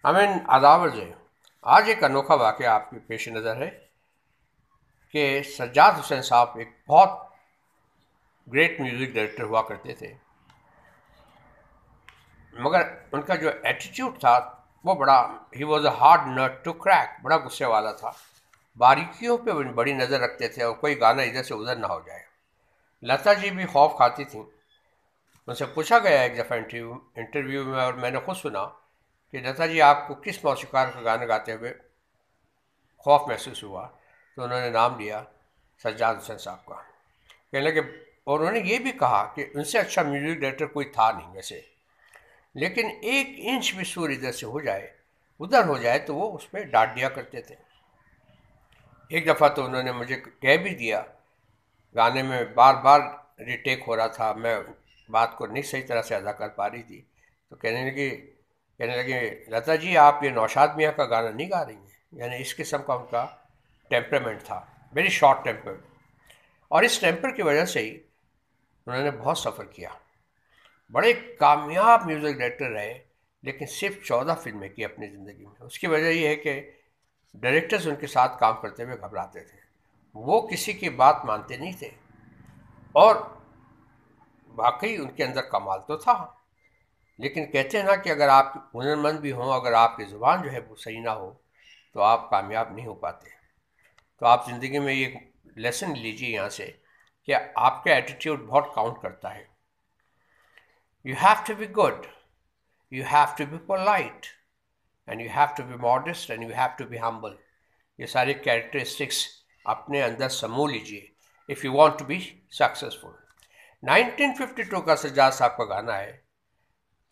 आदाब अर्ज़। आज एक अनोखा वाक़या आपके पेश नज़र है कि सज्जाद हुसैन साहब एक बहुत ग्रेट म्यूज़िक डायरेक्टर हुआ करते थे, मगर उनका जो एटीट्यूड था वो बड़ा, he was a hard nut to crack, बड़ा गुस्से वाला था। बारीकियों पे वो बड़ी नज़र रखते थे और कोई गाना इधर से उधर ना हो जाए। लता जी भी खौफ खाती थी। उनसे पूछा गया एक दफ़ा इंटरव्यू में, और मैंने खुद सुना कि लता जी, आपको किस मौसीकार का गाना गाते हुए खौफ महसूस हुआ? तो उन्होंने नाम लिया सज्जाद हुसैन साहब का। कहने लगे, और उन्होंने ये भी कहा कि उनसे अच्छा म्यूजिक डायरेक्टर कोई था नहीं वैसे, लेकिन एक इंच भी सुर इधर से हो जाए उधर हो जाए तो वो उसमें डांट दिया करते थे। एक दफ़ा तो उन्होंने मुझे कह भी दिया, गाने में बार बार रिटेक हो रहा था, मैं बात को नहीं सही तरह से अदा कर पा रही थी। तो कहने लगे लता जी, आप ये नौशाद मियाँ का गाना नहीं गा रही हैं। यानी इस किस्म का उनका टेम्परामेंट था, वेरी शॉर्ट टेम्पर। और इस टेम्पर की वजह से ही उन्होंने बहुत सफ़र किया। बड़े कामयाब म्यूज़िक डायरेक्टर रहे, लेकिन सिर्फ 14 फिल्में की अपनी ज़िंदगी में। उसकी वजह यह है कि डायरेक्टर्स उनके साथ काम करते हुए घबराते थे, वो किसी की बात मानते नहीं थे। और वाकई उनके अंदर कमाल तो था, लेकिन कहते हैं ना कि अगर आप हुनरमंद भी हों, अगर आपकी ज़ुबान जो है वो सही ना हो तो आप कामयाब नहीं हो पाते। तो आप ज़िंदगी में ये लेसन लीजिए यहाँ से कि आपका एटीट्यूड बहुत काउंट करता है। You have to be good, you have to be polite, and you have to be modest, and you have to be humble. ये सारे कैरेक्टरिस्टिक्स अपने अंदर समूह लीजिए if you want to be successful. 1952 का सज्जाद साहब का गाना है,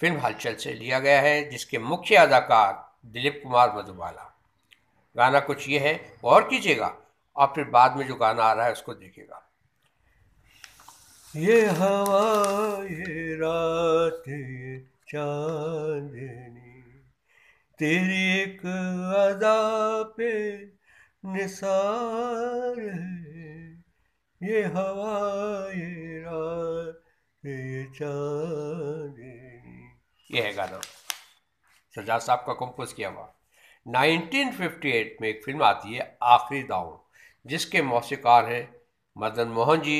फिल्म हलचल से लिया गया है, जिसके मुख्य अदाकार दिलीप कुमार मधुबाला। गाना कुछ ये है, गौर कीजिएगा और फिर बाद में जो गाना आ रहा है उसको देखिएगा। ये हवा ये रात ये चांदनी तेरी एक अदा पे निसार है। ये हवा ये रात ये चांदनी। ये है गाना सज्जाद साहब का कंपोज किया हुआ। 1958 में एक फिल्म आती है आखिरी दांव, जिसके मौसीकार हैं Madan Mohan ji,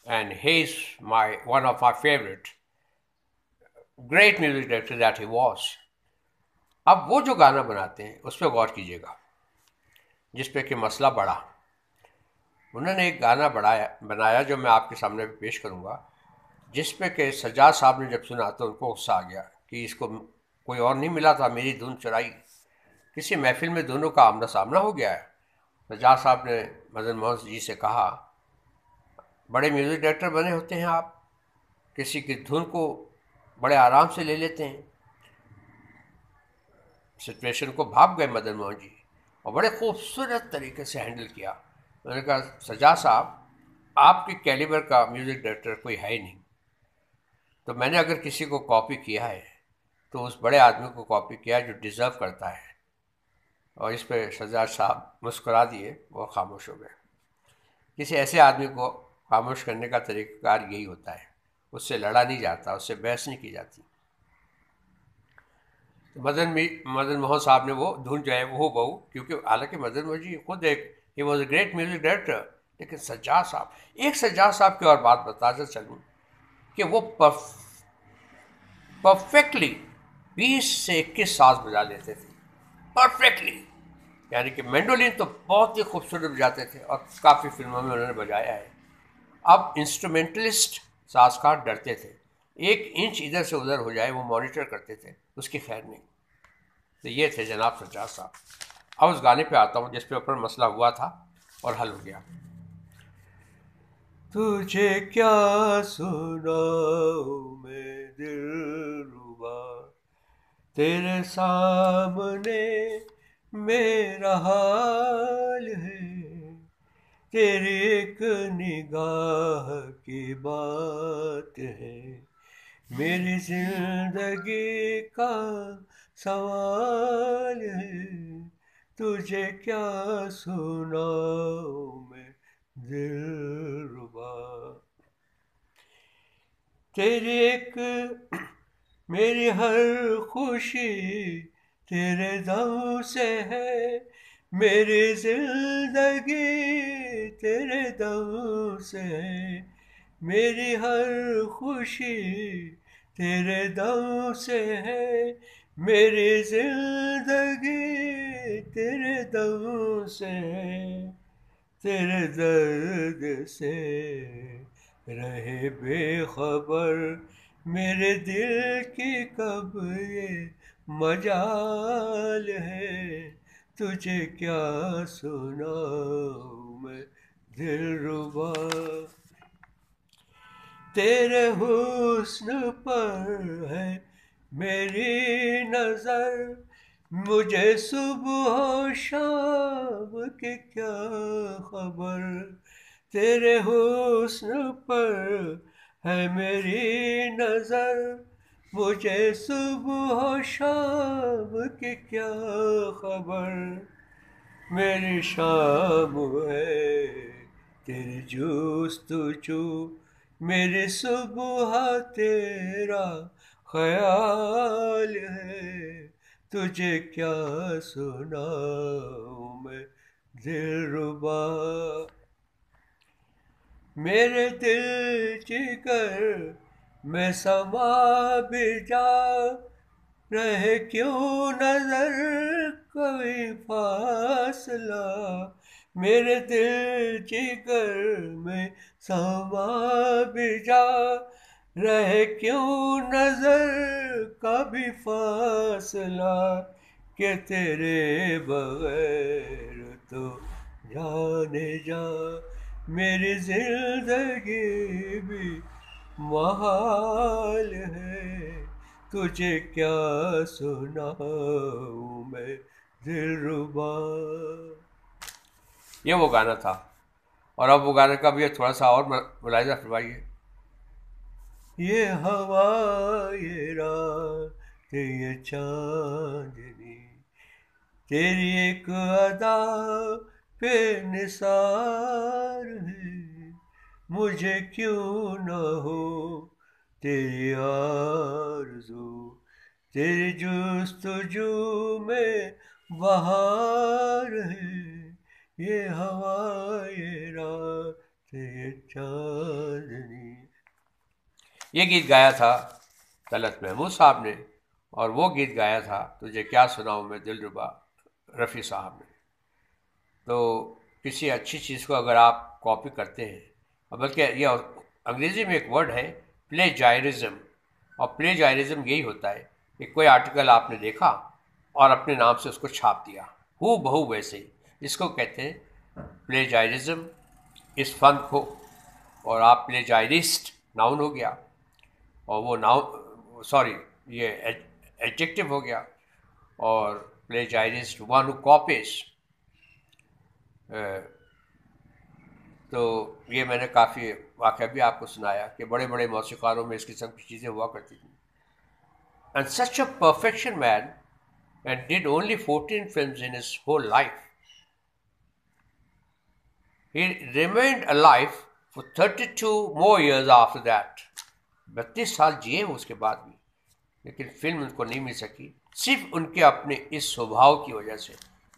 and he is my one of my favourite great music director that he was. अब वो जो गाना बनाते हैं उस पर गौर कीजिएगा, जिस पे कि मसला बढ़ा। उन्होंने एक गाना बनाया जो मैं आपके सामने भी पेश करूंगा, जिस पे कि सज्जाद साहब ने जब सुना तो उनको गुस्सा आ गया कि इसको कोई और नहीं मिला था, मेरी धुन चुराई। किसी महफिल में दोनों का आमना सामना हो गया है। सज्जाद साहब ने मदन मोहन जी से कहा, बड़े म्यूज़िक डायरेक्टर बने होते हैं आप, किसी की धुन को बड़े आराम से ले लेते हैं। सिचुएशन को भाप गए मदन मोहन जी और बड़े खूबसूरत तरीके से हैंडल किया। उन्होंने कहा, सज्जाद साहब, आपके कैलिबर का म्यूज़िक डायरेक्टर कोई है ही नहीं, तो मैंने अगर किसी को कॉपी किया है तो उस बड़े आदमी को कॉपी किया है जो डिज़र्व करता है। और इस पे सज्जाद साहब मुस्कुरा दिए, वो खामोश हो गए। किसी ऐसे आदमी को खामोश करने का तरीक़ाकार यही होता है, उससे लड़ा नहीं जाता, उससे बहस नहीं की जाती। तो मदन मोहन साहब ने वो धुन जो है वो बहू, क्योंकि हालांकि मदन मोहन जी खुद एक, ही was a great music director, लेकिन सज्जाद साहब, एक सज्जाद साहब की और बात बताते चलूँ कि वो परफेक्टली 20 से 21 सांस बजा लेते थे, परफेक्टली। यानी कि मैंडोलिन तो बहुत ही खूबसूरत बजाते थे और काफ़ी फिल्मों में उन्होंने बजाया है। अब इंस्ट्रूमेंटलिस्ट साजकार डरते थे, एक इंच इधर से उधर हो जाए वो मॉनिटर करते थे, उसकी खैर नहीं। तो ये थे जनाब सज्जाद साहब। अब उस गाने पे आता हूँ जिस पे ऊपर मसला हुआ था और हल हो गया। तुझे क्या सुनाऊं मैं दिलरुबा, तेरे सामने मेरा हाल है। तेरी एक निगाह की बात है, मेरी जिंदगी का सवाल है। तुझे क्या सुनाऊं मैं दिलरुबा, तेरी एक मेरी हर खुशी तेरे दम से है मेरी जिंदगी, तेरे दम से है मेरी हर खुशी, तेरे दम से है मेरी जिंदगी, तेरे दम से है, तेरे दर्द से रहे बेखबर मेरे दिल की कब ये मजाल है, तुझे क्या सुनाऊं मैं दिलरुबा। तेरे हुस्न पर है मेरी नजर, मुझे सुबह शाम की क्या खबर, तेरे हुस्न पर है मेरी नजर, मुझे सुबह शाम की क्या खबर, मेरी शाम है तेरी जुस्तजू, मेरी सुबह तेरा ख्याल है, तुझे क्या सुनाऊं मैं दिलरुबा। मेरे दिल जिगर में समा भी जा, रहे क्यों नजर कोई फासला, मेरे दिल जिगर में समा भी जा, रहे क्यों नजर कभी फासला, कि तेरे बगैर तो जाने जा मेरी जिंदगी भी महाल है, तुझे क्या सुनाऊं मैं दिलरुबा। ये वो गाना था। और अब वो गाने का भी थोड़ा सा और मुलाहिजा फरमाइए। ये हवा ये रात ये चांदनी, तेरी एक अदा पे निसार है, मुझे क्यों न हो तेरी आरज़ू, तेरी जुस्तजू में बहार है, ये हवा ये रात ये चांदनी। ये गीत गाया था तलत महमूद साहब ने, और वो गीत गाया था तुझे क्या सुनाऊं मैं दिलरुबा, रफ़ी साहब ने। तो किसी अच्छी चीज़ को अगर आप कॉपी करते हैं, और बल्कि ये अंग्रेज़ी में एक वर्ड है प्लेजायरिज्म, और प्लेजायरिज्म यही होता है कि कोई आर्टिकल आपने देखा और अपने नाम से उसको छाप दिया हू बहू वैसे ही, इसको कहते हैं प्लेजायरिज्म। इस फन को, और आप प्लेजायरिस्ट नाउन हो गया, और वो नाउन सॉरी ये एडजेक्टिव हो गया, और प्लेजायरिस्ट वन हू कॉपीज। तो ये मैंने काफ़ी वाक़या भी आपको सुनाया कि बड़े बड़े मौसीकारों में इस किस्म की चीज़ें हुआ करती थी। And such a perfection man and did only 14 films in his whole life, he remained alive for 32 more years after that. 32 साल जिए उसके बाद भी, लेकिन फिल्म उनको नहीं मिल सकी, सिर्फ उनके अपने इस स्वभाव की वजह से,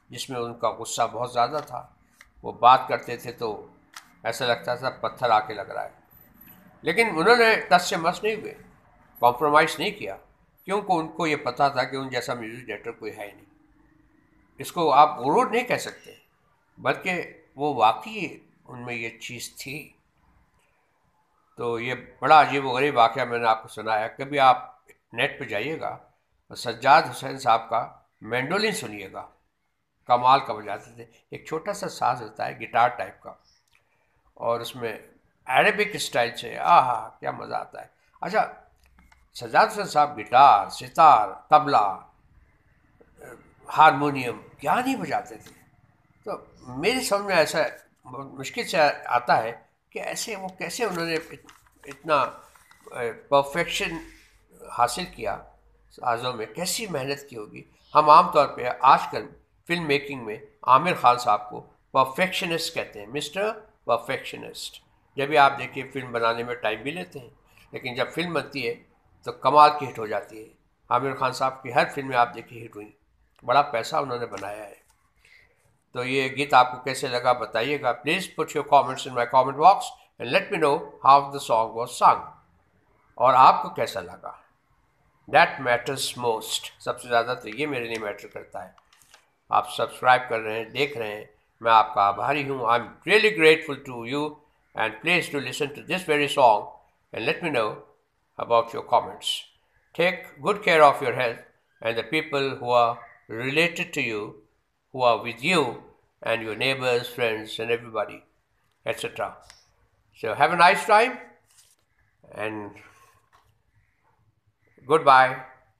जिसमें उनका गुस्सा बहुत ज़्यादा था। वो बात करते थे तो ऐसा लगता था पत्थर आके लग रहा है, लेकिन उन्होंने टस से मस नहीं हुए, कॉम्प्रोमाइज़ नहीं किया, क्योंकि उनको ये पता था कि उन जैसा म्यूजिक डायरेक्टर कोई है ही नहीं। इसको आप गुरूर नहीं कह सकते, बल्कि वो वाकई उनमें ये चीज़ थी। तो ये बड़ा अजीब व गरीब वाक़या मैंने आपको सुनाया। कभी आप नेट पे जाइएगा और सज्जाद हुसैन साहब का मैंडोलिन सुनिएगा, कमाल का बजाते थे। एक छोटा सा साज होता है गिटार टाइप का, और उसमें अरेबिक स्टाइल से आहा क्या मज़ा आता है। अच्छा, सज्जाद हुसैन साहब गिटार, सितार, तबला, हारमोनियम क्या नहीं बजाते थे। तो मेरी समझ में ऐसा मुश्किल से आता है कि ऐसे वो कैसे उन्होंने इतना परफेक्शन हासिल किया, साज़ों में कैसी मेहनत की होगी। हम आम तौर पे आजकल फिल्म मेकिंग में आमिर खान साहब को परफेक्शनिस्ट कहते हैं, मिस्टर परफेक्शनिस्ट। जब भी आप देखिए फिल्म बनाने में टाइम भी लेते हैं, लेकिन जब फिल्म बनती है तो कमाल की हिट हो जाती है। आमिर खान साहब की हर फिल्में आप देखिए हिट हुई, बड़ा पैसा उन्होंने बनाया है। तो ये गीत आपको कैसे लगा बताइएगा। Please put your comments in my comment box and let me know how the song was sung. और आपको कैसा लगा, दैट मैटर्स मोस्ट। सबसे ज़्यादा तो ये मेरे लिए मैटर करता है। आप सब्सक्राइब कर रहे हैं, देख रहे हैं, मैं आपका आभारी हूँ। I am really grateful to you and please to listen to this very song and let me know about your comments. Take good care of your health and the people who are related to you, who are with you, and your neighbors, friends, and everybody, etc. So have a nice time and goodbye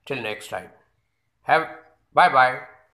till next time. Bye bye.